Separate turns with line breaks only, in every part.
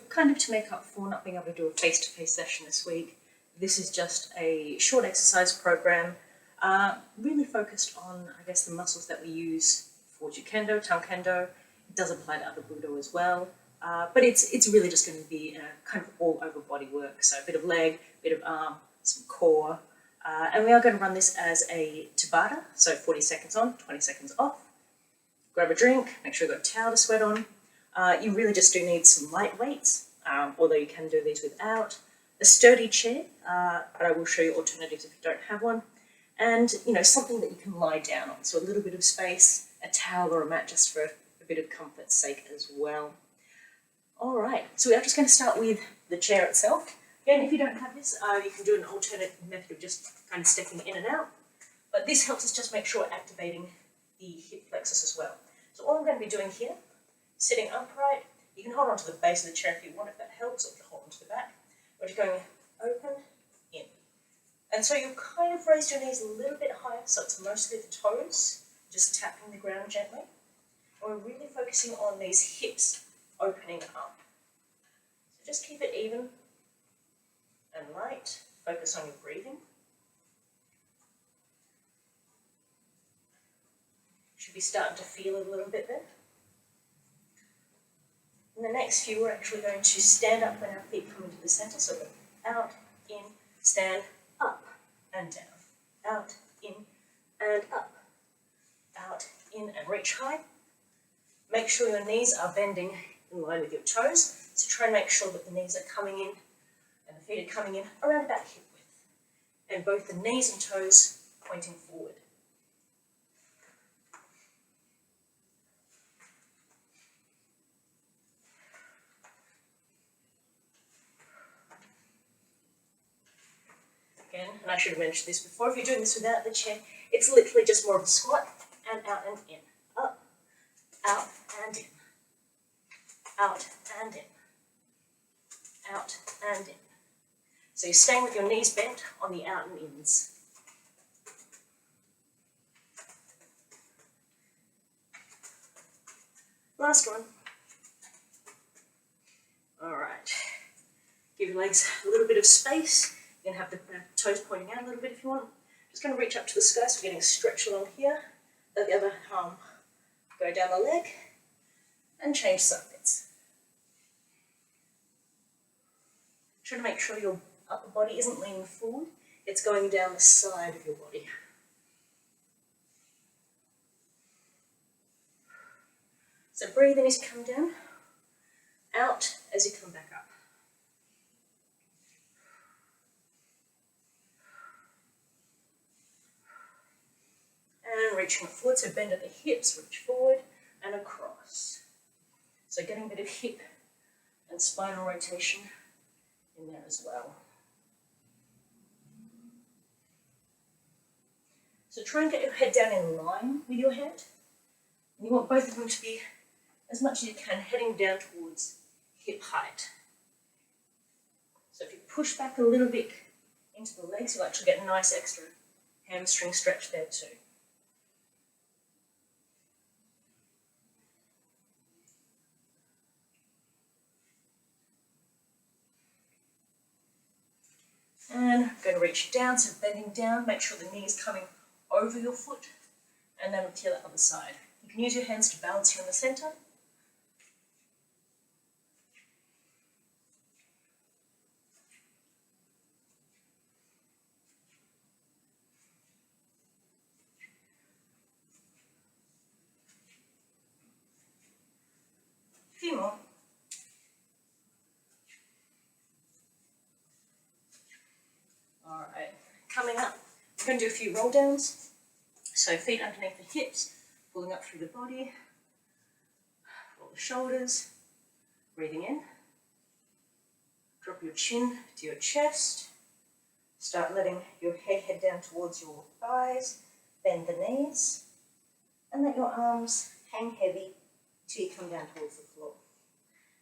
Kind of to make up for not being able to do a face-to-face session this week, this is just a short exercise program, really focused on, I guess, the muscles that we use for jukendo, tankendo. It does apply to other Budo as well, but it's really just going to be kind of all over body work. So a bit of leg, a bit of arm, some core, and we are going to run this as a Tabata, so 40 seconds on, 20 seconds off. Grab a drink, make sure you've got a towel to sweat on. You really just do need some light weights, although you can do these without. A sturdy chair, but I will show you alternatives if you don't have one. And, something that you can lie down on. So a little bit of space, a towel or a mat just for a bit of comfort's sake as well. All right, so we are just going to start with the chair itself. Again, if you don't have this, you can do an alternate method of just kind of stepping in and out. But this helps us just make sure we're activating the hip flexors as well. So all I'm going to be doing here, sitting upright, you can hold on to the base of the chair if you want, if that helps, or you can hold on to the back. We're just going open, in. And so you'll kind of raise your knees a little bit higher, so it's mostly the toes, just tapping the ground gently. And we're really focusing on these hips opening up. So just keep it even and light. Focus on your breathing. Should be starting to feel a little bit there. In the next few, we're actually going to stand up when our feet come into the center. So go out, in, stand, up, and down. Out, in, and up. Out, in, and reach high. Make sure your knees are bending in line with your toes. So try and make sure that the knees are coming in and the feet are coming in around about hip width. And both the knees and toes pointing forward. And I should have mentioned this before, if you're doing this without the chair, it's literally just more of a squat, and out and in, up, out and in, out and in, out and in. So you're staying with your knees bent on the out and ins. Last one. All right. Give your legs a little bit of space. You can have the toes pointing out a little bit if you want. Just going to reach up to the sky, so we're getting a stretch along here. Let the other arm go down the leg and change sides. Try to make sure your upper body isn't leaning forward, it's going down the side of your body. So breathe in as you come down, out as you come back up. And reaching forward, so bend at the hips, reach forward and across. So getting a bit of hip and spinal rotation in there as well. So try and get your head down in line with your head. You want both of them to be, as much as you can, heading down towards hip height. So if you push back a little bit into the legs, you'll actually get a nice extra hamstring stretch there too. And I'm going to reach down, so bending down, make sure the knee is coming over your foot, and then to the other side. You can use your hands to balance you in the center. A few more. Alright, coming up, we're going to do a few roll downs. So feet underneath the hips, pulling up through the body, roll the shoulders, breathing in. Drop your chin to your chest. Start letting your head down towards your thighs, bend the knees, and let your arms hang heavy till you come down towards the floor.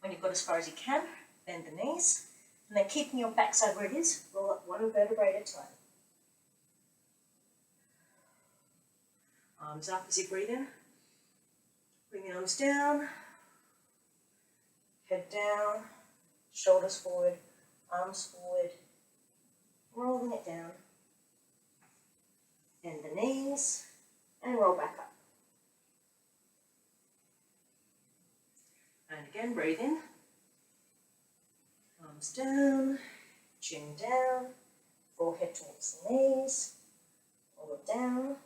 When you've got as far as you can, bend the knees. And then keeping your backside where it is, roll up one vertebrae at a time. Arms up as you breathe in. Bring the arms down. Head down. shoulders forward, arms forward, rolling it down, bend the knees, and roll back up. And again, breathe in, arms down, chin down, forehead towards the knees, roll it down,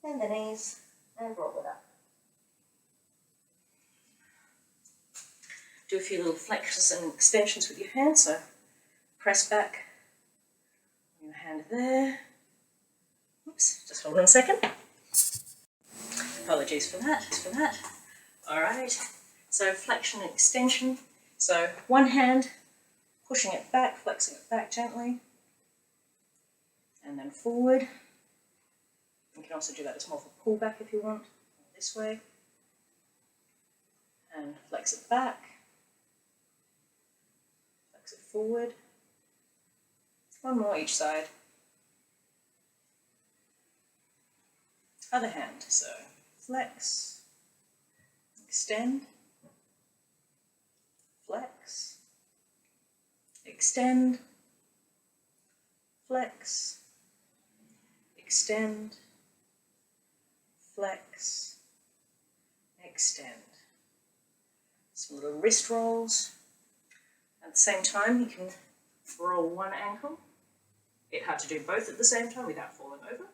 bend the knees, and roll it up. Do a few little flexors and extensions with your hands, so press back, your hand there. Oops, just hold on a second. Apologies for that. All right, so flexion and extension. So one hand, pushing it back, flexing it back gently, and then forward. You can also do that as more of a pullback if you want, this way. And flex it back, flex it forward. One more each side. Other hand, so flex, extend, flex, extend, flex, extend, flex, extend. Some little wrist rolls. At the same time, you can roll one ankle. It's hard to do both at the same time without falling over.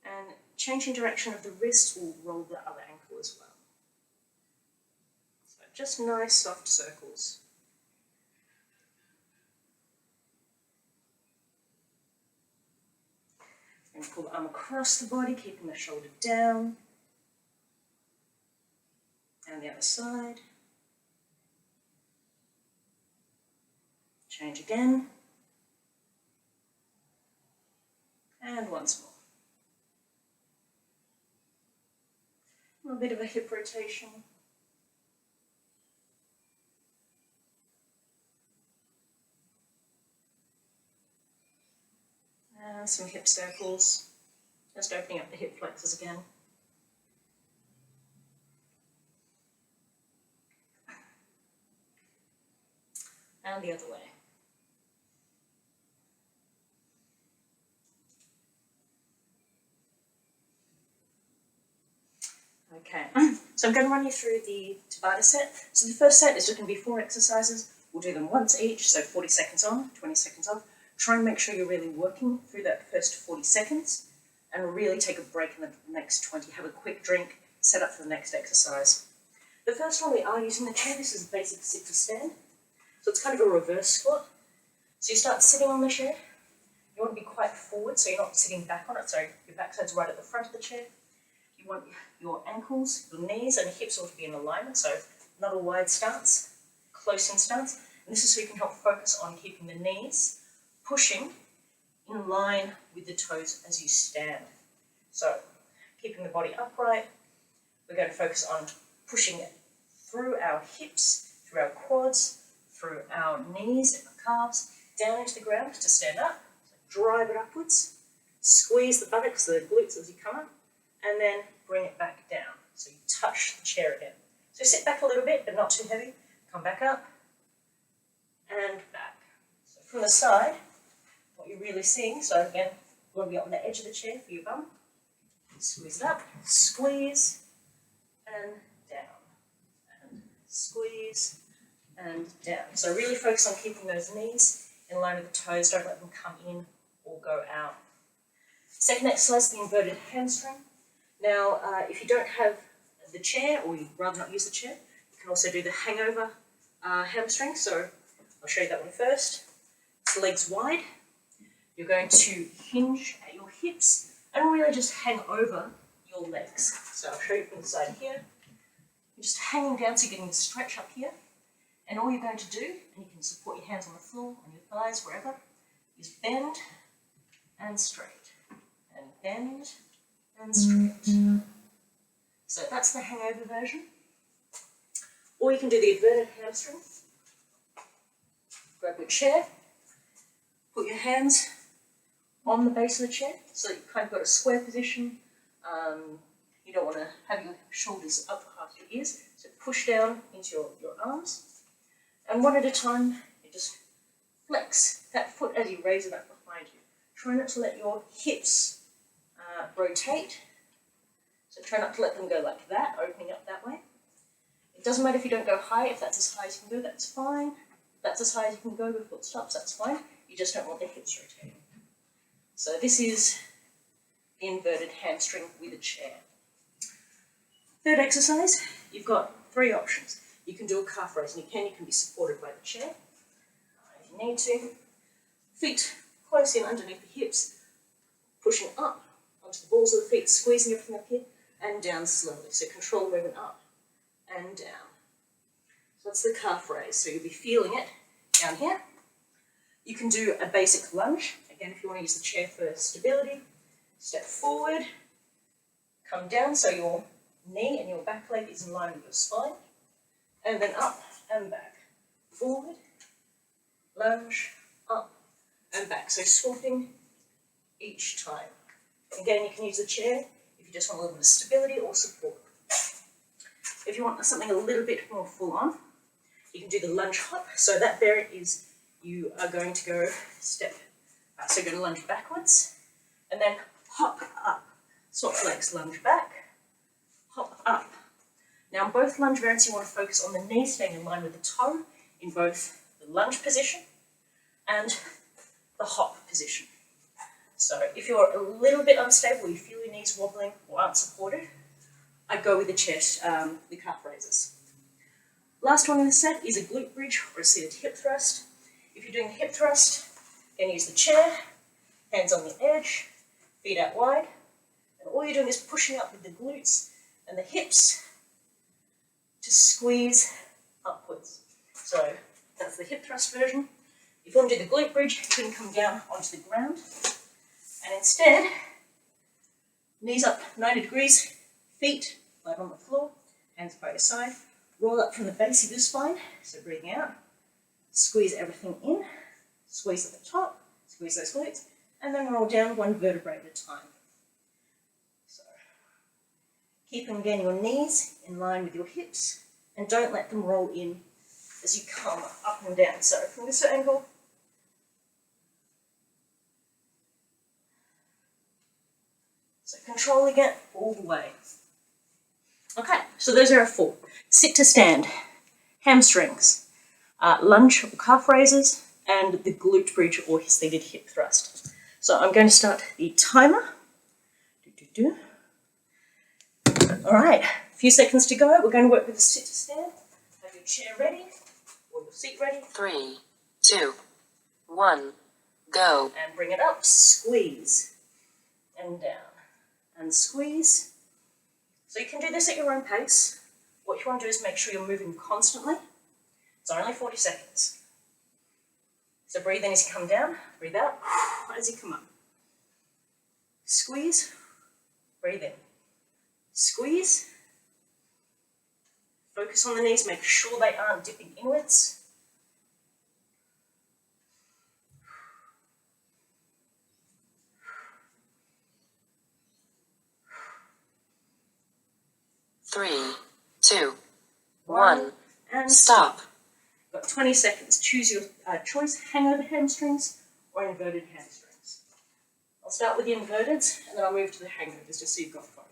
And changing direction of the wrist will roll the other ankle as well. So just nice soft circles. And pull the arm across the body, keeping the shoulder down. And the other side. Change again. And once more. A little bit of a hip rotation. And some hip circles. Just opening up the hip flexors again. And the other way. Okay, so I'm going to run you through the Tabata set. So the first set is just going to be 4 exercises. We'll do them once each, so 40 seconds on, 20 seconds off. Try and make sure you're really working through that first 40 seconds and really take a break in the next 20. Have a quick drink, set up for the next exercise. The first one we are using the chair. This is a basic sit to stand. So it's kind of a reverse squat. So you start sitting on the chair. You want to be quite forward, so you're not sitting back on it, so your backside's right at the front of the chair. You want your ankles, your knees, and your hips all to be in alignment, so not a wide stance, close in stance. And this is so you can help focus on keeping the knees pushing in line with the toes as you stand. So keeping the body upright, we're going to focus on pushing it through our hips, through our quads, through our knees and our calves, down into the ground to stand up. So drive it upwards, squeeze the buttocks, the glutes as you come up, and then bring it back down. So you touch the chair again. So sit back a little bit, but not too heavy. Come back up and back. So from the side, what you're really seeing, so again, you want to be on the edge of the chair for your bum. Squeeze it up, squeeze, and down, and squeeze, and down. So really focus on keeping those knees in line with the toes. Don't let them come in or go out. Second exercise, the inverted hamstring. Now, if you don't have the chair, or you'd rather not use the chair, you can also do the hangover hamstring. So I'll show you that one first. It's legs wide. You're going to hinge at your hips and really just hang over your legs. So I'll show you from the side here. You're just hanging down, so you're getting the stretch up here. And all you're going to do, and you can support your hands on the floor, on your thighs, wherever, is bend and straight. And bend and straight. So that's the hangover version. Or you can do the inverted hamstring. Grab your chair, put your hands on the base of the chair, so you've kind of got a square position. You don't want to have your shoulders up high past your ears. So push down into your arms. And one at a time, you just flex that foot as you raise it up behind you. Try not to let your hips rotate. So try not to let them go like that, opening up that way. It doesn't matter if you don't go high. If that's as high as you can go, that's fine. If that's as high as you can go before it stops, that's fine. You just don't want the hips rotating. So this is the inverted hamstring with a chair. Third exercise, you've got 3 options. You can do a calf raise, and you can be supported by the chair if you need to. Feet close in underneath the hips, pushing up onto the balls of the feet, squeezing everything up here, and down slowly. So control movement up and down. So that's the calf raise. So you'll be feeling it down here. You can do a basic lunge. Again, if you want to use the chair for stability, step forward, come down so your knee and your back leg is in line with your spine, and then up and back. Forward, lunge, up and back. So swapping each time. Again, you can use the chair if you just want a little bit of stability or support. If you want something a little bit more full on, you can do the lunge hop. So that variant is you are going to go step, so you're going to lunge backwards, and then hop up. Swap legs, lunge back, hop up. Now in both lunge variants, you want to focus on the knee staying in line with the toe in both the lunge position and the hop position. So if you're a little bit unstable, you feel your knees wobbling or aren't supported, I'd go with the chest, the calf raises. Last one in the set is a glute bridge or a seated hip thrust. If you're doing the hip thrust, then use the chair, hands on the edge, feet out wide, and all you're doing is pushing up with the glutes and the hips to squeeze upwards. So that's the hip thrust version. If you want to do the glute bridge, you can come down onto the ground, and instead, knees up 90 degrees, feet flat on the floor, hands by your side, roll up from the base of your spine, so breathing out, squeeze everything in, squeeze at the top, squeeze those glutes, and then roll down one vertebrae at a time. So, keeping again your knees in line with your hips, and don't let them roll in as you come up and down. So from this angle, so controlling it all the way. Okay, so those are our 4. Sit to stand, hamstrings, lunge or calf raises, and the glute bridge or seated hip thrust. So I'm going to start the timer. All right, a few seconds to go. We're going to work with the sit to stand. Have your chair ready or your seat ready.
3, 2, 1, go.
And bring it up, squeeze, and down, and squeeze. So you can do this at your own pace. What you want to do is make sure you're moving constantly. It's only 40 seconds. So breathe in as you come down, breathe out as you come up. Squeeze, breathe in. Squeeze. Focus on the knees, make sure they aren't dipping inwards.
Three, 2, 1,
and
stop.
Got 20 seconds. Choose your choice, hangover hamstrings or inverted hamstrings. I'll start with the inverteds and then I'll move to the hangovers just so you've got 5.